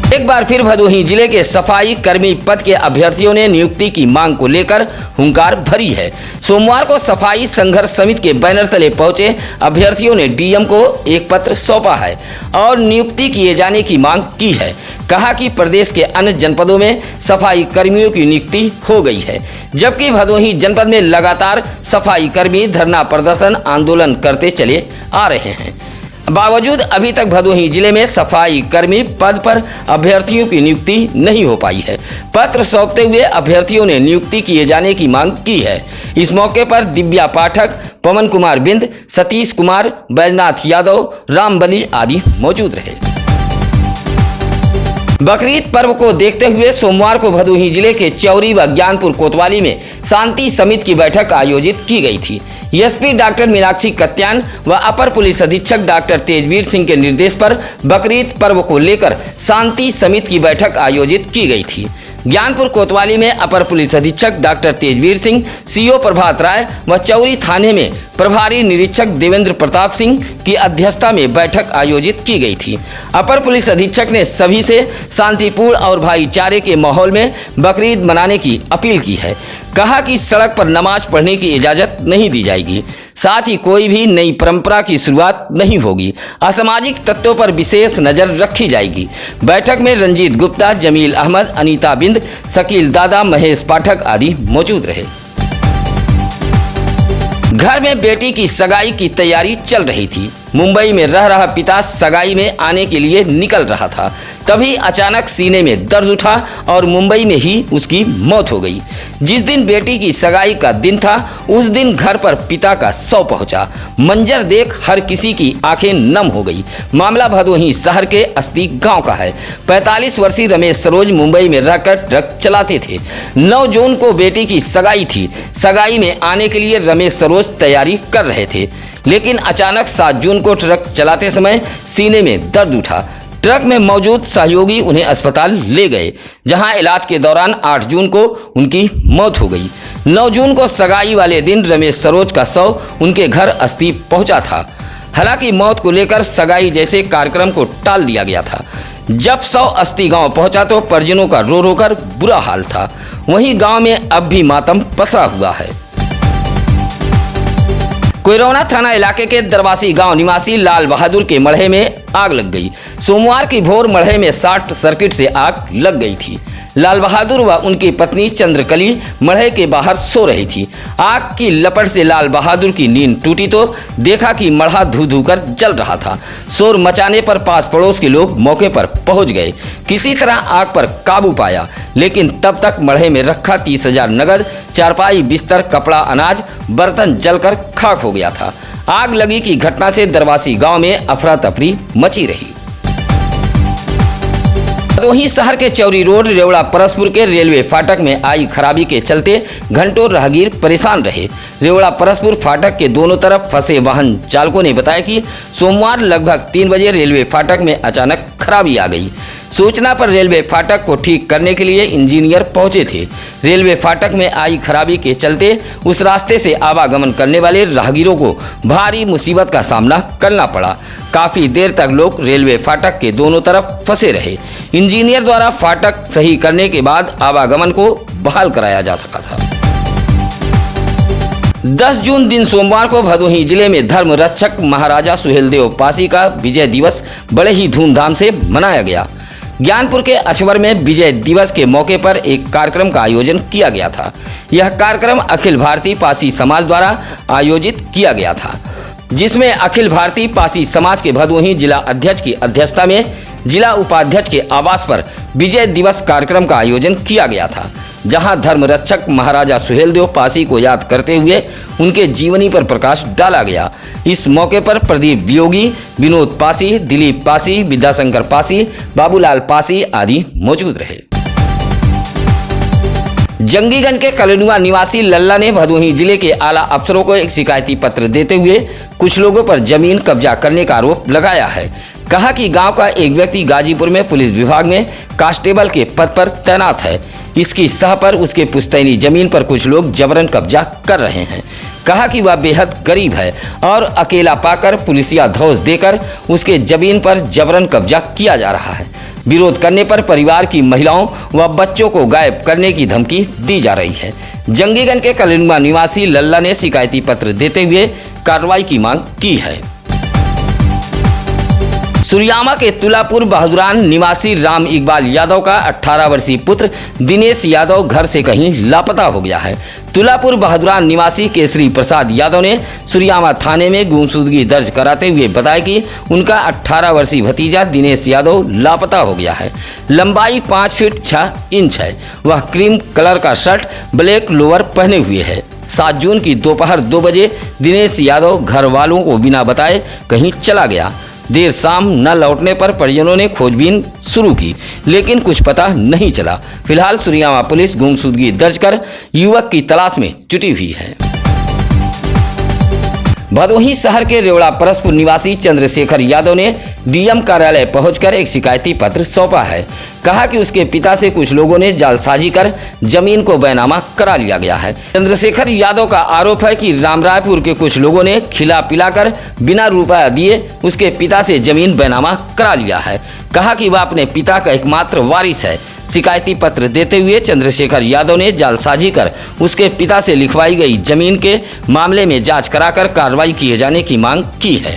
एक बार फिर भदोही जिले के सफाई कर्मी पद के अभ्यर्थियों ने नियुक्ति की मांग को लेकर हुंकार भरी है। सोमवार को सफाई संघर्ष समिति के बैनर तले पहुंचे अभ्यर्थियों ने डीएम को एक पत्र सौंपा है और नियुक्ति किए जाने की मांग की है। कहा कि प्रदेश के अन्य जनपदों में सफाई कर्मियों की नियुक्ति हो गई है, जबकि भदोही जनपद में लगातार सफाई कर्मी धरना प्रदर्शन आंदोलन करते चले आ रहे हैं। बावजूद अभी तक भदोही जिले में सफाई कर्मी पद पर अभ्यर्थियों की नियुक्ति नहीं हो पाई है। पत्र सौंपते हुए अभ्यर्थियों ने नियुक्ति किए जाने की मांग की है। इस मौके पर दिव्या पाठक, पवन कुमार बिंद, सतीश कुमार, बैजनाथ यादव, रामबली आदि मौजूद रहे। बकरीद पर्व को देखते हुए सोमवार को भदोही जिले के चौरी व ज्ञानपुर कोतवाली में शांति समिति की बैठक आयोजित की गई थी। एसपी डॉक्टर मीनाक्षी कत्यान व अपर पुलिस अधीक्षक डॉक्टर तेजवीर सिंह के निर्देश पर बकरीद पर्व को लेकर शांति समिति की बैठक आयोजित की गई थी। ज्ञानपुर कोतवाली में अपर पुलिस अधीक्षक डॉक्टर तेजवीर सिंह, सीओ प्रभात राय व चौरी थाने में प्रभारी निरीक्षक देवेंद्र प्रताप सिंह की अध्यक्षता में बैठक आयोजित की गई थी। अपर पुलिस अधीक्षक ने सभी से शांतिपूर्ण और भाईचारे के माहौल में बकरीद मनाने की अपील की है। कहा कि सड़क पर नमाज पढ़ने की इजाजत नहीं दी जाएगी, साथ ही कोई भी नई परंपरा की शुरुआत नहीं होगी। असामाजिक तत्वों पर विशेष नजर रखी जाएगी। बैठक में रंजीत गुप्ता, जमील अहमद, अनीता बिंद, शकील दादा, महेश पाठक आदि मौजूद रहे। घर में बेटी की सगाई की तैयारी चल रही थी। मुंबई में रह रहा पिता सगाई में आने के लिए निकल रहा था, तभी अचानक सीने में दर्द उठा और मुंबई में ही उसकी मौत हो गई। जिस दिन बेटी की सगाई का दिन था, उस दिन घर पर पिता का शव पहुंचा। मंजर देख हर किसी की आंखें नम हो गई। मामला भदोही शहर के अस्ती गांव का है। 45 वर्षीय रमेश सरोज मुंबई में रहकर ट्रक चलाते थे। 9 जून को बेटी की सगाई थी। सगाई में आने के लिए रमेश सरोज तैयारी कर रहे थे, लेकिन अचानक 7 जून को ट्रक चलाते समय सीने में दर्द उठा। ट्रक में मौजूद सहयोगी उन्हें अस्पताल ले गए, जहां इलाज के दौरान 8 जून को उनकी मौत हो गई। 9 जून को सगाई वाले दिन रमेश सरोज का शव उनके घर अस्थि पहुंचा था। हालांकि मौत को लेकर सगाई जैसे कार्यक्रम को टाल दिया गया था। जब शव अस्थि गांव पहुंचा तो परिजनों का रो रो कर बुरा हाल था। वहीं गांव में अब भी मातम पसरा हुआ है। कोइरौना थाना इलाके के दरवासी गांव निवासी लाल बहादुर के मढ़े में आग लग गई। सोमवार की भोर मढ़े में शॉर्ट सर्किट से आग लग गई थी। लाल बहादुर व उनकी पत्नी चंद्रकली मढ़े के बाहर सो रही थी। आग की लपट से लाल बहादुर की नींद टूटी तो देखा कि मढ़ा धू धू कर जल रहा था। शोर मचाने पर पास पड़ोस के लोग मौके पर पहुंच गए। किसी तरह आग पर काबू पाया, लेकिन तब तक मढ़े में रखा 30,000 नगद, चारपाई, बिस्तर, कपड़ा, अनाज, बर्तन जलकर खाक हो गया था। आग लगी की घटना से दरवासी गांव में अफरा तफरी मची रही। भदोही शहर के चौरी रोड रेवड़ा परसपुर के रेलवे फाटक में आई खराबी के चलते घंटों राहगीर परेशान रहे। रेवड़ा परसपुर फाटक के दोनों तरफ फंसे वाहन चालकों ने बताया कि सोमवार लगभग 3 बजे रेलवे फाटक में अचानक खराबी आ गई। सूचना पर रेलवे फाटक को ठीक करने के लिए इंजीनियर पहुंचे थे। रेलवे फाटक में आई खराबी के चलते उस रास्ते से आवागमन करने वाले राहगीरों को भारी मुसीबत का सामना करना पड़ा। काफी देर तक लोग रेलवे फाटक के दोनों तरफ फंसे रहे। इंजीनियर द्वारा फाटक सही करने के बाद आवागमन को बहाल कराया जा सका था। 10 जून दिन सोमवार को भदोही जिले में धर्म रक्षक महाराजा सुहेलदेव पासी का विजय दिवस बड़े ही धूमधाम से मनाया गया। ज्ञानपुर के अचवर में विजय दिवस के मौके पर एक कार्यक्रम का आयोजन किया गया था। यह कार्यक्रम अखिल भारतीय पासी समाज द्वारा आयोजित किया गया था, जिसमें अखिल भारतीय पासी समाज के भदोही जिला अध्यक्ष की अध्यक्षता में जिला उपाध्यक्ष के आवास पर विजय दिवस कार्यक्रम का आयोजन किया गया था, जहां धर्म रक्षक महाराजा सुहेलदेव पासी को याद करते हुए उनके जीवनी पर प्रकाश डाला गया। इस मौके पर प्रदीप वियोगी, विनोद पासी, दिलीप पासी, विद्याशंकर पासी, बाबूलाल पासी आदि मौजूद रहे। जंगीगंज के कलेनुआ निवासी लल्ला ने भदोही जिले के आला अफसरों को एक शिकायती पत्र देते हुए कुछ लोगों पर जमीन कब्जा करने का आरोप लगाया है। कहा कि गांव का एक व्यक्ति गाजीपुर में पुलिस विभाग में कांस्टेबल के पद पर तैनात है। इसकी सह पर उसके पुश्तैनी जमीन पर कुछ लोग जबरन कब्जा कर रहे हैं। कहा कि वह बेहद गरीब है और अकेला पाकर पुलिसिया धौंस देकर उसके जमीन पर जबरन कब्जा किया जा रहा है। विरोध करने पर परिवार की महिलाओं व बच्चों को गायब करने की धमकी दी जा रही है। जंगीगंज के कलिंगा निवासी लल्ला ने शिकायती पत्र देते हुए कार्रवाई की मांग की है। सुरयामा के तुलापुर बहादुरान निवासी राम इकबाल यादव का 18 वर्षीय पुत्र दिनेश यादव घर से कहीं लापता हो गया है। तुलापुर बहादुरान निवासी केसरी प्रसाद यादव ने सुरयामा थाने में गुमशुदगी दर्ज कराते हुए बताया कि उनका 18 वर्षीय भतीजा दिनेश यादव लापता हो गया है। लंबाई 5 फीट 6 इंच है। वह क्रीम कलर का शर्ट ब्लैक लोअर पहने हुए है। 7 जून की दोपहर 2 बजे दिनेश यादव घर वालों को बिना बताए कहीं चला गया। देर शाम न लौटने पर परिजनों ने खोजबीन शुरू की, लेकिन कुछ पता नहीं चला। फिलहाल सुरयामा पुलिस गुमशुदगी दर्ज कर युवक की तलाश में जुटी हुई है। भदोही शहर के रेवड़ा परसपुर निवासी चंद्रशेखर यादव ने डीएम कार्यालय पहुंचकर एक शिकायती पत्र सौंपा है। कहा कि उसके पिता से कुछ लोगों ने जालसाजी कर जमीन को बैनामा करा लिया गया है। चंद्रशेखर यादव का आरोप है कि रामरायपुर के कुछ लोगों ने खिला पिलाकर बिना रुपया दिए उसके पिता से जमीन बैनामा करा लिया है। कहा कि वह अपने पिता का एकमात्र वारिस है। शिकायती पत्र देते हुए चंद्रशेखर यादव ने जालसाजी कर उसके पिता से लिखवाई गई जमीन के मामले में जांच कराकर कार्रवाई किए जाने की मांग की है।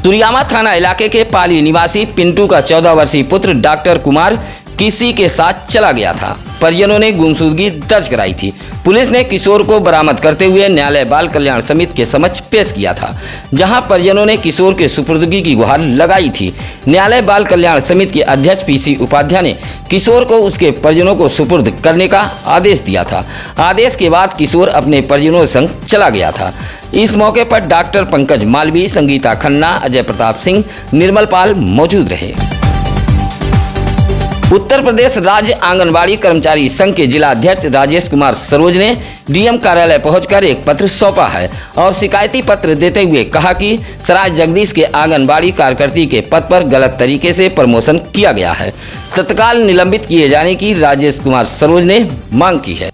सुरयामा थाना इलाके के पाली निवासी पिंटू का 14 वर्षीय पुत्र डॉक्टर कुमार किसी के साथ चला गया था। परिजनों ने गुमशुदगी दर्ज कराई थी। पुलिस ने किशोर को बरामद करते हुए न्यायालय बाल कल्याण समिति के समक्ष पेश किया था, जहां परिजनों ने किशोर के सुपुर्दगी की गुहार लगाई थी। न्यायालय बाल कल्याण समिति के अध्यक्ष पीसी उपाध्याय ने किशोर को उसके परिजनों को सुपुर्द करने का आदेश दिया था। आदेश के बाद किशोर अपने परिजनों संग चला गया था। इस मौके पर डॉक्टर पंकज मालवी, संगीता खन्ना, अजय प्रताप सिंह, निर्मल पाल मौजूद रहे। उत्तर प्रदेश राज्य आंगनबाड़ी कर्मचारी संघ के जिला अध्यक्ष राजेश कुमार सरोज ने डीएम कार्यालय पहुंचकर एक पत्र सौंपा है और शिकायती पत्र देते हुए कहा कि सराय जगदीश के आंगनबाड़ी कार्यकर्ती के पद पर गलत तरीके से प्रमोशन किया गया है। तत्काल निलंबित किए जाने की राजेश कुमार सरोज ने मांग की है।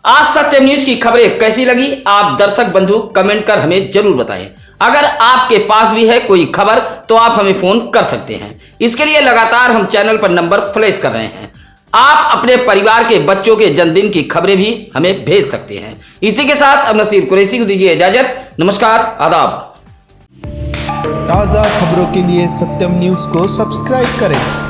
आज सत्यम न्यूज की खबरें कैसी लगी, आप दर्शक बंधु कमेंट कर हमें जरूर बताएं। अगर आपके पास भी है कोई खबर तो आप हमें फोन कर सकते हैं। इसके लिए लगातार हम चैनल पर नंबर फ्लैश कर रहे हैं। आप अपने परिवार के बच्चों के जन्मदिन की खबरें भी हमें भेज सकते हैं। इसी के साथ अब नसीर कुरैशी को दीजिए इजाजत। नमस्कार, आदाब। ताज़ा खबरों के लिए सत्यम न्यूज को सब्सक्राइब करें।